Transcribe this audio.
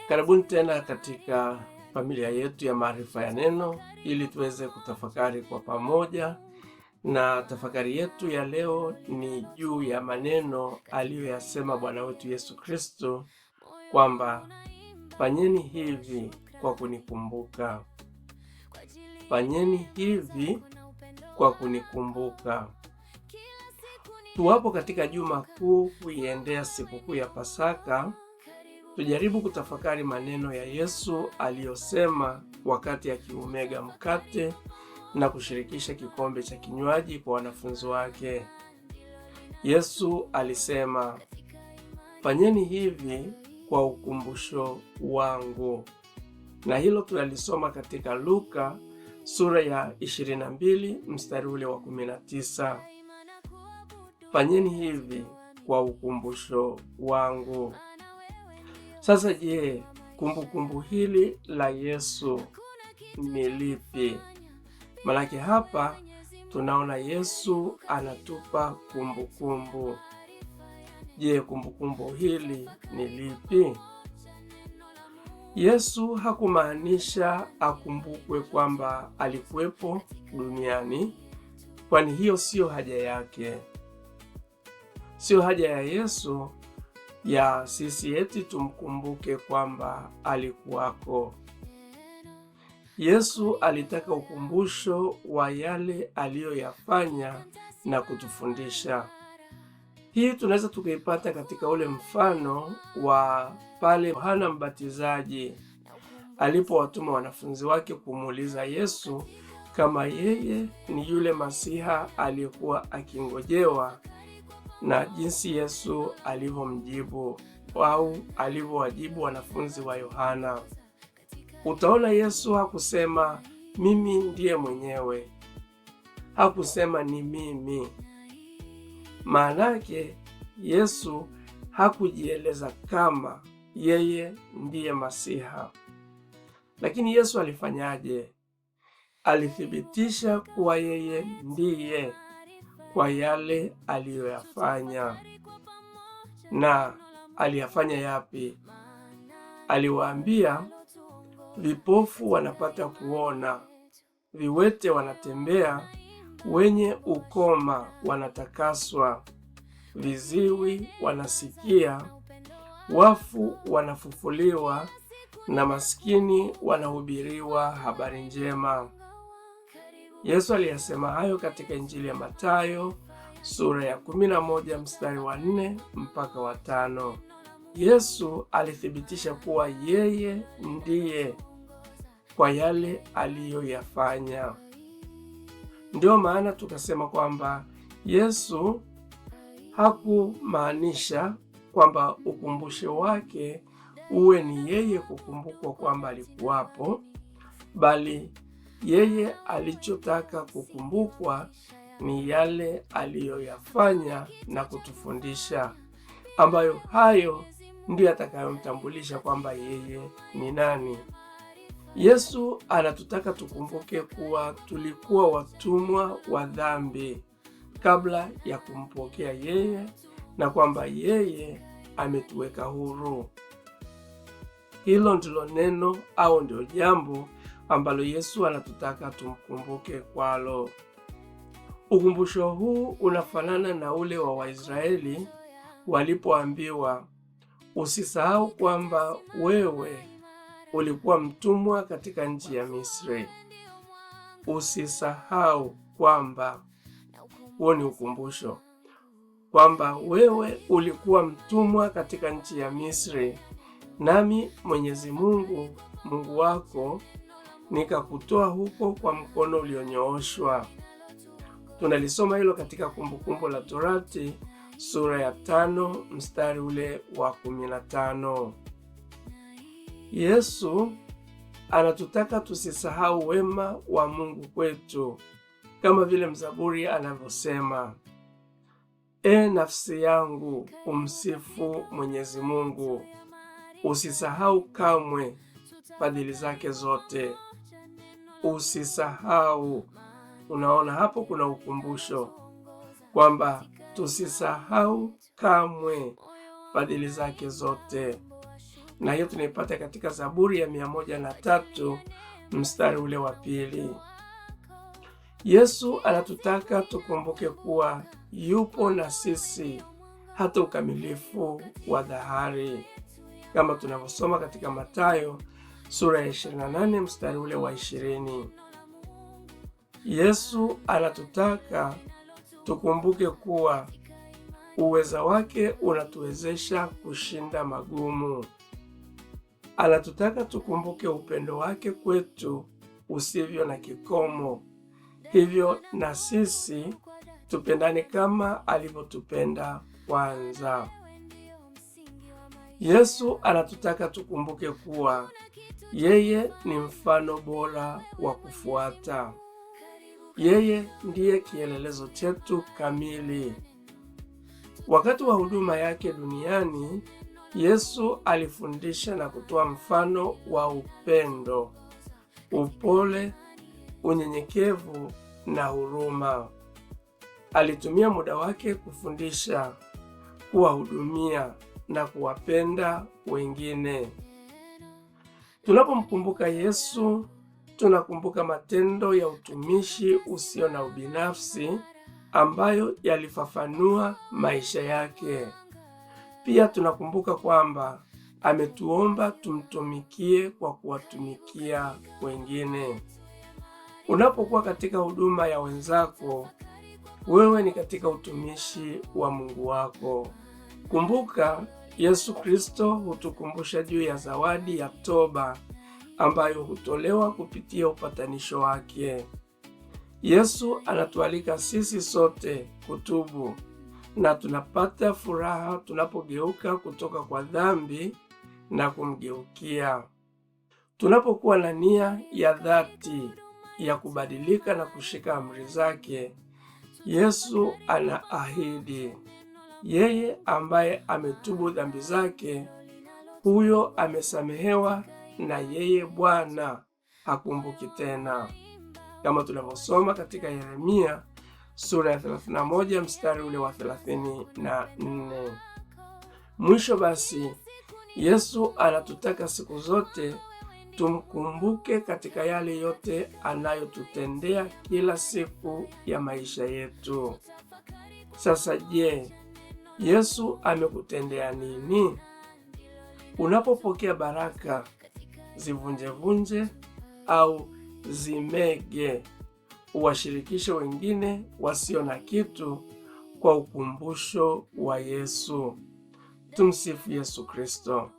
Karibuni tena katika familia yetu ya Maarifa ya Neno ili tuweze kutafakari kwa pamoja. Na tafakari yetu ya leo ni juu ya maneno aliyoyasema Bwana wetu Yesu Kristo kwamba fanyeni hivi kwa kunikumbuka. Fanyeni hivi kwa kunikumbuka. Tuwapo katika Juma Kuu kuiendea sikukuu ya Pasaka, tujaribu kutafakari maneno ya Yesu aliyosema wakati akiumega mkate na kushirikisha kikombe cha kinywaji kwa wanafunzi wake. Yesu alisema, fanyeni hivi kwa ukumbusho wangu. Na hilo tunalisoma katika Luka sura ya 22 mstari ule wa 19. Fanyeni hivi kwa ukumbusho wangu. Sasa je, kumbukumbu hili la Yesu ni lipi? Malaki hapa tunaona Yesu anatupa kumbukumbu. Je, kumbukumbu hili ni lipi? Yesu hakumaanisha akumbukwe kwamba alikuwepo duniani, kwani hiyo sio haja yake. Sio haja ya Yesu ya sisi eti tumkumbuke kwamba alikuwako. Yesu alitaka ukumbusho wa yale aliyoyafanya na kutufundisha. Hii tunaweza tukaipata katika ule mfano wa pale Yohana Mbatizaji alipowatuma wanafunzi wake kumuuliza Yesu kama yeye ni yule Masiha aliyekuwa akingojewa, na jinsi Yesu alivyomjibu au alivyowajibu wanafunzi wa Yohana. Utaona Yesu hakusema mimi ndiye mwenyewe, hakusema ni mimi. Maanake Yesu hakujieleza kama yeye ndiye Masiha. Lakini Yesu alifanyaje? Alithibitisha kuwa yeye ndiye kwa yale aliyoyafanya. Na aliyafanya yapi? Aliwaambia vipofu wanapata kuona, viwete wanatembea, wenye ukoma wanatakaswa, viziwi wanasikia, wafu wanafufuliwa, na maskini wanahubiriwa habari njema. Yesu aliyasema hayo katika Injili ya Mathayo sura ya 11 mstari wa 4 mpaka wa 5. Yesu alithibitisha kuwa yeye ndiye kwa yale aliyoyafanya. Ndio maana tukasema kwamba Yesu hakumaanisha kwamba ukumbusho wake uwe ni yeye kukumbukwa kwamba alikuwapo, bali yeye alichotaka kukumbukwa ni yale aliyoyafanya na kutufundisha, ambayo hayo ndiyo atakayomtambulisha kwamba yeye ni nani. Yesu anatutaka tukumbuke kuwa tulikuwa watumwa wa dhambi kabla ya kumpokea yeye, na kwamba yeye ametuweka huru. Hilo ndilo neno au ndio jambo ambalo Yesu anatutaka tumkumbuke kwalo. Ukumbusho huu unafanana na ule wa Waisraeli walipoambiwa, usisahau kwamba wewe ulikuwa mtumwa katika nchi ya Misri. Usisahau kwamba, huo ni ukumbusho kwamba wewe ulikuwa mtumwa katika nchi ya Misri, nami Mwenyezi Mungu, Mungu wako, nikakutoa huko kwa mkono ulionyooshwa. Tunalisoma hilo katika Kumbukumbu la Torati sura ya 5 mstari ule wa 15. Yesu anatutaka tusisahau wema wa Mungu kwetu, kama vile mzaburi anavyosema, nafsi yangu umsifu Mwenyezi Mungu, usisahau kamwe fadhili zake zote. Usisahau. Unaona hapo kuna ukumbusho kwamba tusisahau kamwe fadhili zake zote. na hiyo tunaipata katika Zaburi ya 103 mstari ule wa 2. Yesu anatutaka tukumbuke kuwa yupo na sisi hata ukamilifu wa dahari, kama tunavyosoma katika Mathayo sura ya 28 mstari ule wa 20. Yesu anatutaka tukumbuke kuwa uweza wake unatuwezesha kushinda magumu. Anatutaka tukumbuke upendo wake kwetu usivyo na kikomo. Hivyo na sisi tupendane kama alivyotupenda kwanza. Yesu anatutaka tukumbuke kuwa yeye ni mfano bora wa kufuata. Yeye ndiye kielelezo chetu kamili. Wakati wa huduma yake duniani, Yesu alifundisha na kutoa mfano wa upendo, upole, unyenyekevu na huruma. Alitumia muda wake kufundisha, kuwahudumia na kuwapenda wengine. Tunapomkumbuka Yesu, tunakumbuka matendo ya utumishi usio na ubinafsi ambayo yalifafanua maisha yake. Pia tunakumbuka kwamba ametuomba tumtumikie kwa kuwatumikia wengine. Unapokuwa katika huduma ya wenzako, wewe ni katika utumishi wa Mungu wako. Kumbuka, Yesu Kristo hutukumbusha juu ya zawadi ya toba ambayo hutolewa kupitia upatanisho wake. Yesu anatualika sisi sote kutubu, na tunapata furaha tunapogeuka kutoka kwa dhambi na kumgeukia. Tunapokuwa na nia ya dhati ya kubadilika na kushika amri zake, Yesu anaahidi, yeye ambaye ametubu dhambi zake, huyo amesamehewa, na yeye Bwana hakumbuki tena, kama tunavyosoma katika Yeremia sura ya 31 mstari ule wa 34. Mwisho basi, Yesu anatutaka siku zote tumkumbuke katika yale yote anayotutendea kila siku ya maisha yetu. Sasa je, Yesu amekutendea nini? Unapopokea baraka, zivunjevunje au zimege, uwashirikishe wengine wasio na kitu kwa ukumbusho wa Yesu. Tumsifu Yesu Kristo.